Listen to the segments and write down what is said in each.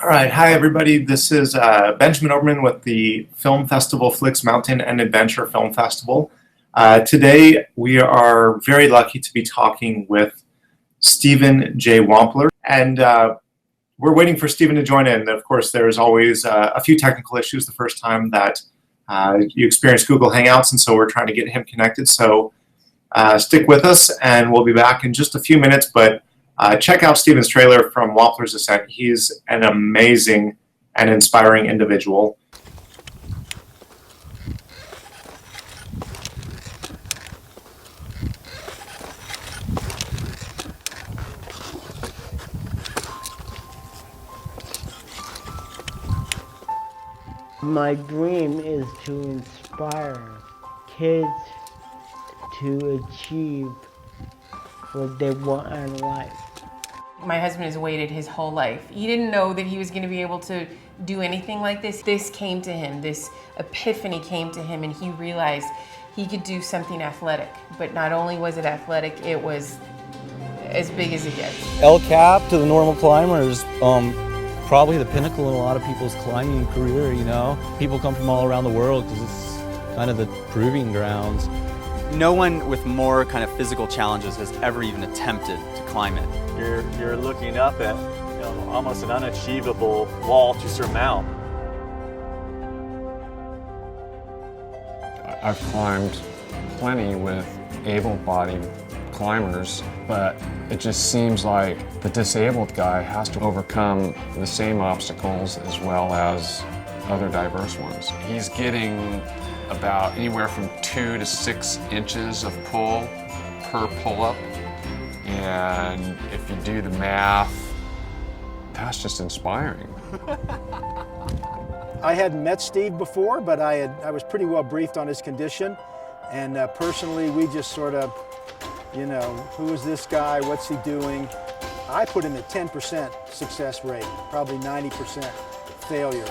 All right, hi everybody. This is Benjamin Oberman with the film festival Flix Mountain and Adventure Film Festival. Today we are very lucky to be talking with Stephen J Wampler, and we're waiting for Stephen to join in. Of course, there's always a few technical issues the first time that you experience Google Hangouts, and so we're trying to get him connected. So stick with us, and we'll be back in just a few minutes. But check out Stephen's trailer from Wampler's Ascent. He's an amazing and inspiring individual. My dream is to inspire kids to achieve what they want in life. My husband has waited his whole life. He didn't know that he was going to be able to do anything like this. This came to him, this epiphany came to him, and he realized he could do something athletic. But not only was it athletic, it was as big as it gets. El Cap to the normal climbers, probably the pinnacle in a lot of people's climbing career, you know? People come from all around the world because it's kind of the proving grounds. No one with more kind of physical challenges has ever even attempted to climb it. You're looking up at almost an unachievable wall to surmount. I've climbed plenty with able-bodied climbers, but it just seems like the disabled guy has to overcome the same obstacles as well as other diverse ones. He's getting about anywhere from 2 to 6 inches of pull per pull-up, and if you do the math, that's just inspiring. I hadn't met Steve before, but I was pretty well briefed on his condition, and personally we just sort of, who is this guy, what's he doing? I put him at 10% success rate, probably 90% failure.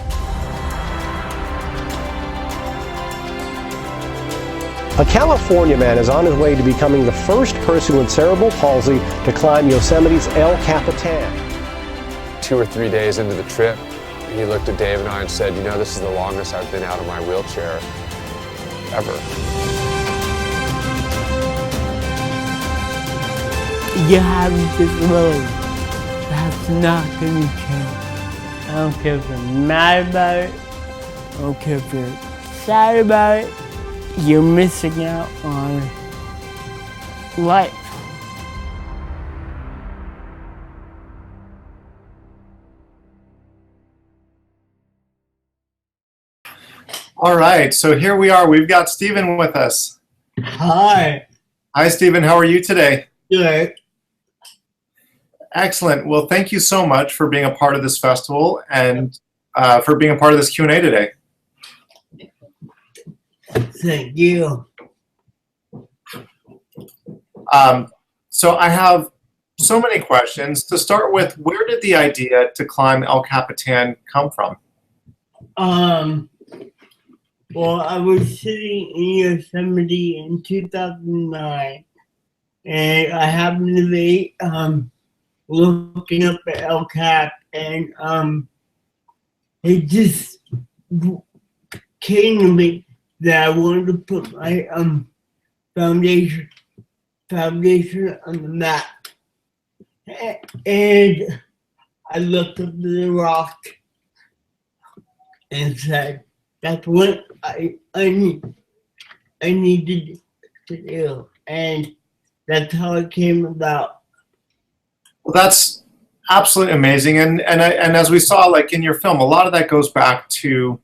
A California man is on his way to becoming the first person with cerebral palsy to climb Yosemite's El Capitan. 2 or 3 days into the trip, he looked at Dave and I and said, this is the longest I've been out of my wheelchair ever. You have this road. That's not going to change. I don't care if you're mad about it. I don't care if you're sad about it. You're missing out on life. All right, so here we are. We've got Stephen with us. Hi. Hi, Stephen. How are you today? Good. Excellent. Well, thank you so much for being a part of this festival and for being a part of this Q&A today. Thank you. So I have so many questions. To start with, where did the idea to climb El Capitan come from? Well, I was sitting in Yosemite in 2009, and I happened to be looking up at El Cap, and it just came to me that I wanted to put my foundation on the map. And I looked up at the rock and said, that's what I needed to do. And that's how it came about. Well, that's absolutely amazing. And as we saw, like in your film, a lot of that goes back to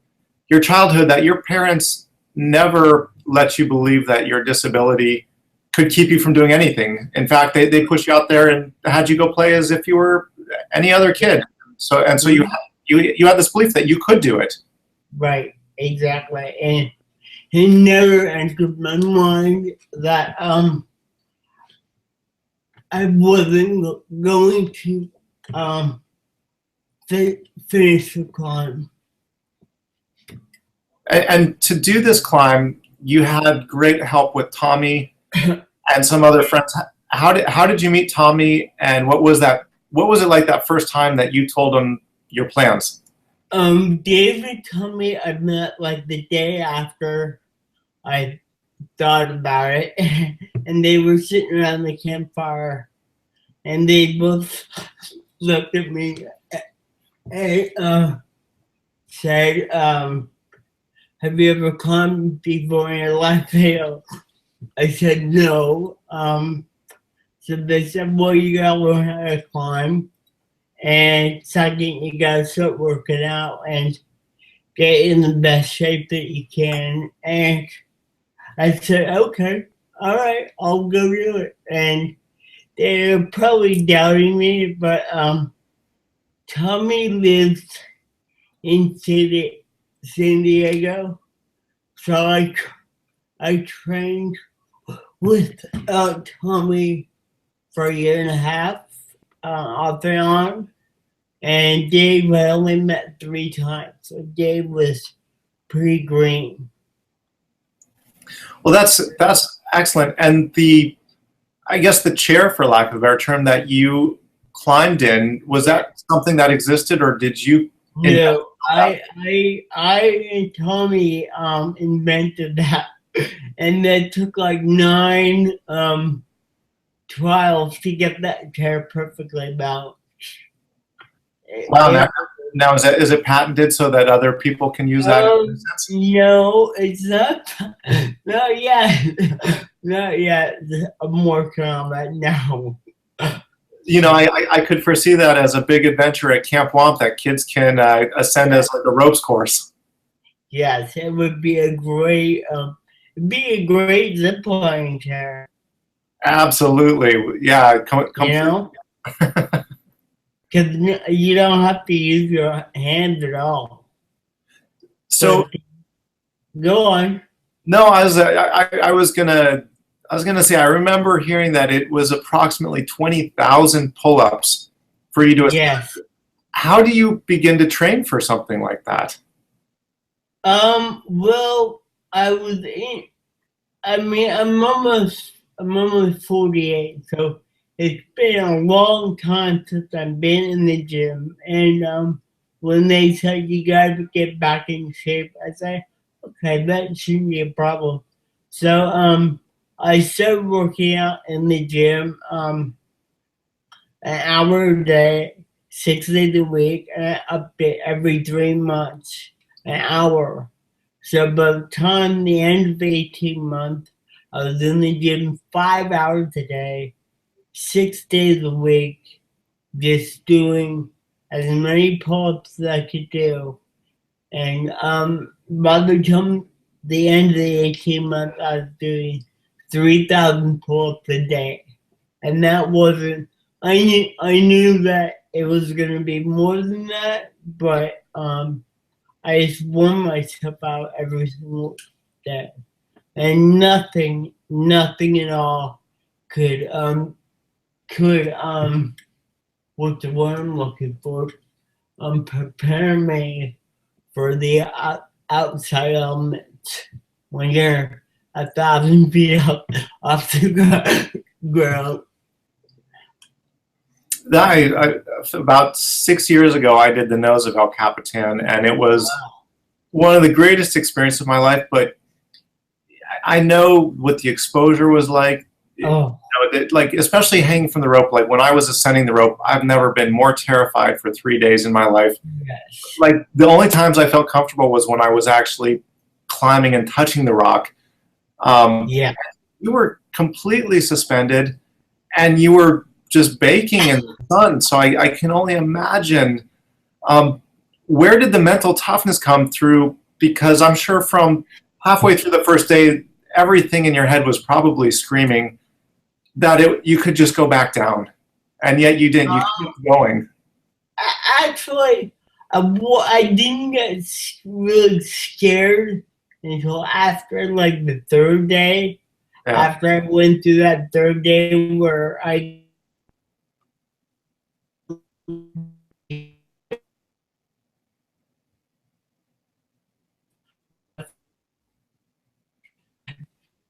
your childhood, that your parents never let you believe that your disability could keep you from doing anything. In fact, they pushed you out there and had you go play as if you were any other kid. So you had this belief that you could do it. Right, exactly. And it never entered my mind that I wasn't going to finish the climb. And to do this climb, you had great help with Tommy and some other friends. How did you meet Tommy, and what was it like that first time that you told him your plans? David told me I met like the day after I thought about it, and they were sitting around the campfire, and they both looked at me and said, have you ever climbed before in your life, Hale? I said no. So they said, well, you gotta learn how to climb, and second, you gotta start working out and get in the best shape that you can. And I said, okay, all right, I'll go do it. And they're probably doubting me, but Tommy lives in San Diego, so I trained with Tommy for a year and a half off and on, and Dave I only met 3 times, so Dave was pretty green. Well, that's excellent. And I guess the chair, for lack of a better term, that you climbed in, was that something that existed, or did you? No, I and Tommy invented that, and that took like 9 trials to get that chair perfectly balanced. Wow. Now is it patented so that other people can use that? No, it's not. Not yet. Not yet. I'm working on that now. You know, I could foresee that as a big adventure at Camp Wamp that kids can ascend as like a ropes course. Yes, it would be a great zip lining chair. Absolutely, yeah. You know, because you don't have to use your hands at all. So, go on. No, I was gonna say I remember hearing that it was approximately 20,000 pull-ups for you to. Yes. How do you begin to train for something like that? Well, I'm almost 48, so it's been a long time since I've been in the gym. And when they said you gotta get back in shape, I said, okay, that shouldn't be a problem. So I started working out in the gym an hour a day, 6 days a week, and I update every 3 months, an hour. So by the time the end of 18 months, I was in the gym 5 hours a day, 6 days a week, just doing as many pull-ups as I could do. And by the time the end of the 18 months, I was doing 3,000 pull-ups a day. And that wasn't, I knew that it was going to be more than that, but I just wore myself out every single day. And nothing at all could what's the word I'm looking for? Prepare me for the outside elements when you're 1,000 feet up off the ground. About 6 years ago, I did the nose of El Capitan, and it was one of the greatest experiences of my life. But I know what the exposure was like. Like especially hanging from the rope. Like when I was ascending the rope, I've never been more terrified for 3 days in my life. Yes. Like the only times I felt comfortable was when I was actually climbing and touching the rock. Yeah. You were completely suspended, and you were just baking in the sun. So I can only imagine where did the mental toughness come through? Because I'm sure from halfway through the first day, everything in your head was probably screaming that you could just go back down, and yet you didn't. You kept going. Actually, I didn't get really scared until after like the 3rd day. Yeah. After I went through that 3rd day where I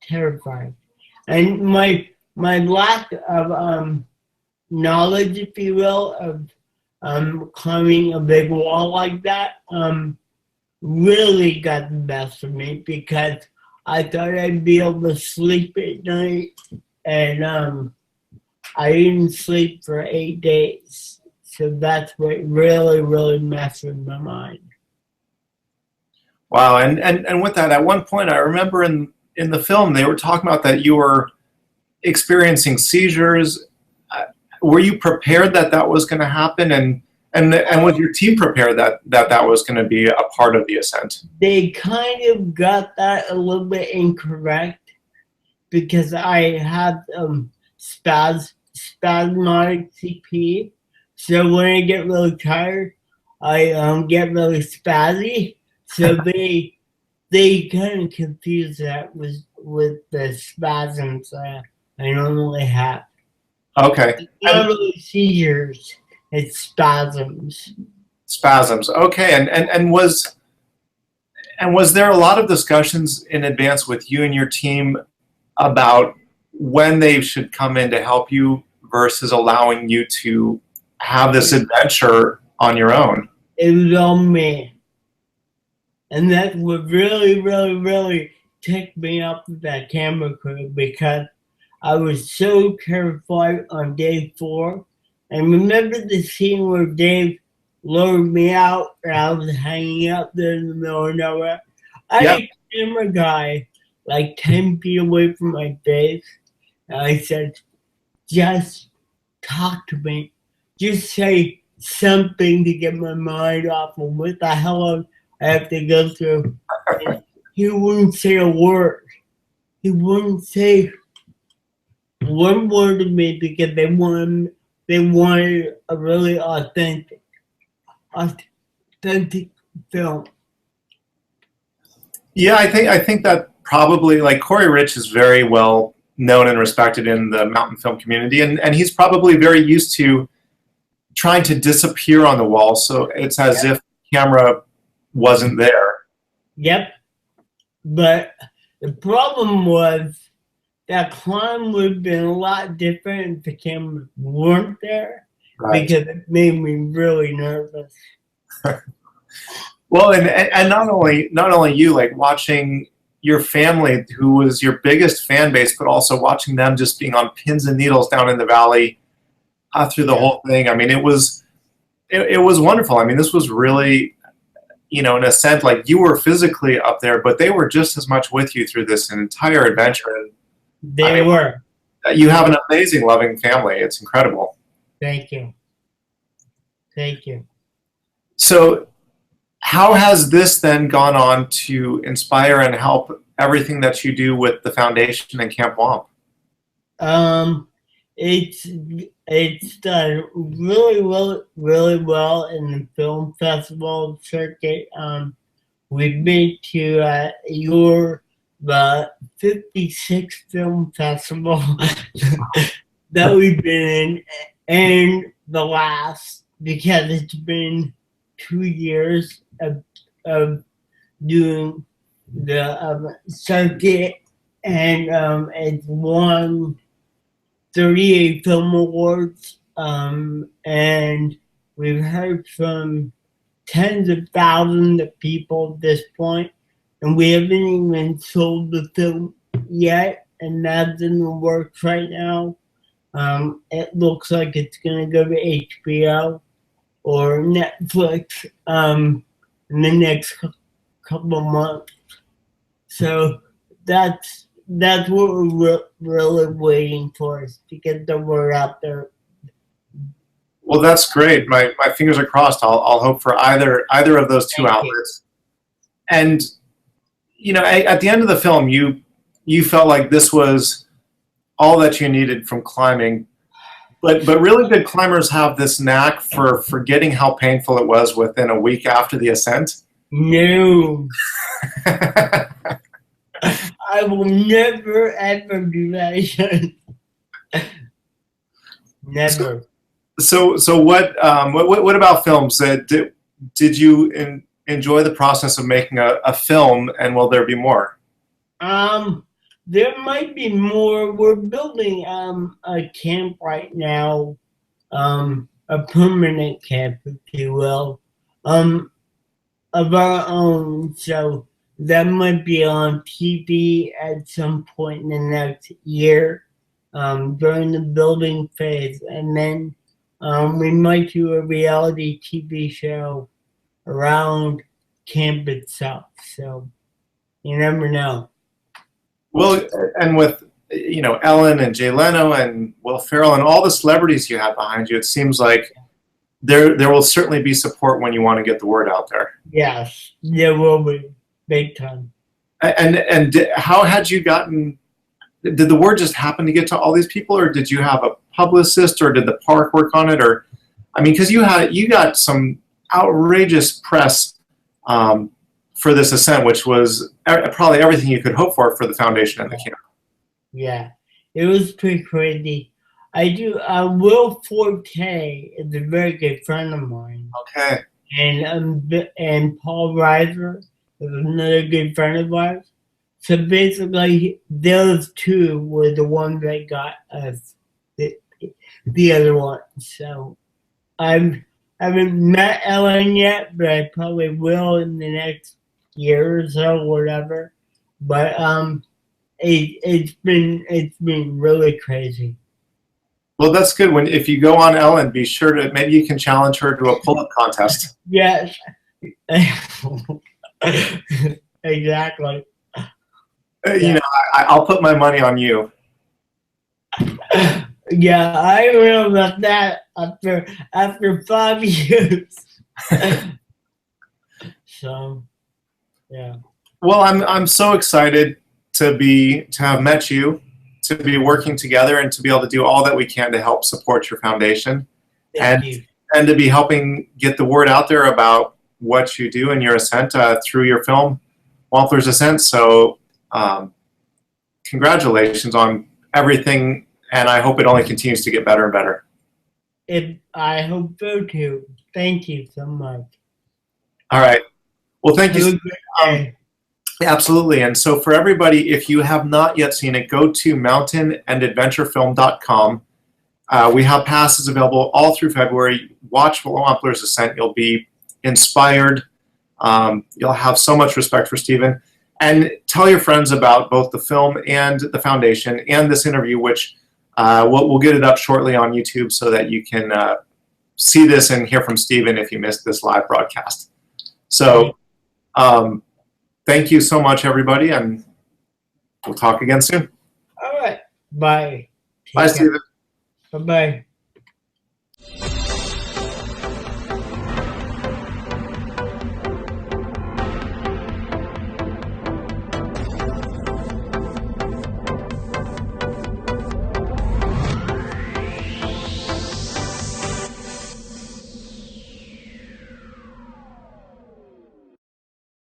terrified, and my lack of knowledge, if you will, climbing a big wall like that really got the best of me, because I thought I'd be able to sleep at night, and I didn't sleep for 8 days. So that's what really, really messed with my mind. Wow, and with that, at one point, I remember in the film, they were talking about that you were experiencing seizures. Were you prepared that that was going to happen, and was your team prepared that was going to be a part of the ascent? They kind of got that a little bit incorrect, because I had spasmodic CP. So when I get really tired, I get really spazzy. So they kind of confuse that with the spasms I normally have. Okay. It's not really seizures, it's spasms. Spasms. Okay. And was there a lot of discussions in advance with you and your team about when they should come in to help you versus allowing you to have this adventure on your own? It was on me. And that's what really, really, really ticked me up with that camera crew, because I was so terrified on day 4. And remember the scene where Dave lured me out and I was hanging out there in the middle of nowhere? I had a camera guy like 10 feet away from my face. And I said, just talk to me. Just say something to get my mind off of what the hell I have to go through. And he wouldn't say a word. He wouldn't say one word to me, because they wanted a really authentic film. Yeah, I think that probably, like, Corey Rich is very well known and respected in the mountain film community, and he's probably very used to trying to disappear on the wall, so it's as if the camera wasn't there. Yep. But the problem was that climb would have been a lot different if the cameras weren't there, Right. because it made me really nervous. Well, and not only you, like watching your family, who was your biggest fan base, but also watching them just being on pins and needles down in the valley through the whole thing. I mean, it was wonderful. I mean, this was really, in a sense, like you were physically up there, but they were just as much with you through this entire adventure. They were. You have an amazing, loving family. It's incredible. Thank you. Thank you. So how has this then gone on to inspire and help everything that you do with the foundation and Camp Wamp? It's done really well in the film festival circuit. We've been to the 56th film festival that we've been in, and the last, because it's been 2 years of doing the circuit, and it's won 38 film awards, and we've heard from tens of thousands of people at this point, and we haven't even sold the film yet, and that's in the works right now. It looks like it's gonna go to HBO or Netflix in the next couple of months. So that's what we're really waiting for, is to get the word out there. Well, that's great. My fingers are crossed. I'll hope for either of those two outlets. And at the end of the film, you felt like this was all that you needed from climbing. But really good climbers have this knack for forgetting how painful it was within a week after the ascent. No. I will never ever do that again. Never. So what about films? Did you enjoy the process of making a film, and will there be more? There might be more. We're building a camp right now, a a permanent camp, if you will, of our own. So that might be on TV at some point in the next year during the building phase. And then we might do a reality TV show around camp itself. So you never know. Well, and with, you know, Ellen and Jay Leno and Will Ferrell and all the celebrities you have behind you, it seems like there will certainly be support when you want to get the word out there. Yes, there will be, big time. And how had you gotten? Did the word just happen to get to all these people, or did you have a publicist, or did the park work on it, or, I mean, because you got some outrageous press for this Ascent, which was probably everything you could hope for the foundation and the camp. Yeah, it was pretty crazy. Will Forte is a very good friend of mine. Okay. And Paul Reiser is another good friend of ours. So basically, those two were the ones that got us the other one. So I haven't met Ellen yet, but I probably will in the next year or so, whatever. But it's been really crazy. Well, that's good. If you go on Ellen, be sure to, maybe you can challenge her to a pull-up contest. Yes. Exactly. You know, I'll put my money on you. Yeah, I remember that after 5 years. So, yeah. Well, I'm so excited to have met you, to be working together, and to be able to do all that we can to help support your foundation, Thank you. and to be helping get the word out there about what you do in your Ascent through your film, Wampler's Ascent. So, congratulations on everything, and I hope it only continues to get better and better. I hope so too. Thank you so much. All right. Well, thank you. Have a good day. Absolutely. And so for everybody, if you have not yet seen it, go to mountainandadventurefilm.com. We have passes available all through February. Watch Wampler's Ascent. You'll be inspired. You'll have so much respect for Stephen. And tell your friends about both the film and the foundation and this interview, which we'll get it up shortly on YouTube so that you can see this and hear from Stephen if you missed this live broadcast. So thank you so much, everybody, and we'll talk again soon. All right. Bye. Bye, Stephen. Bye-bye.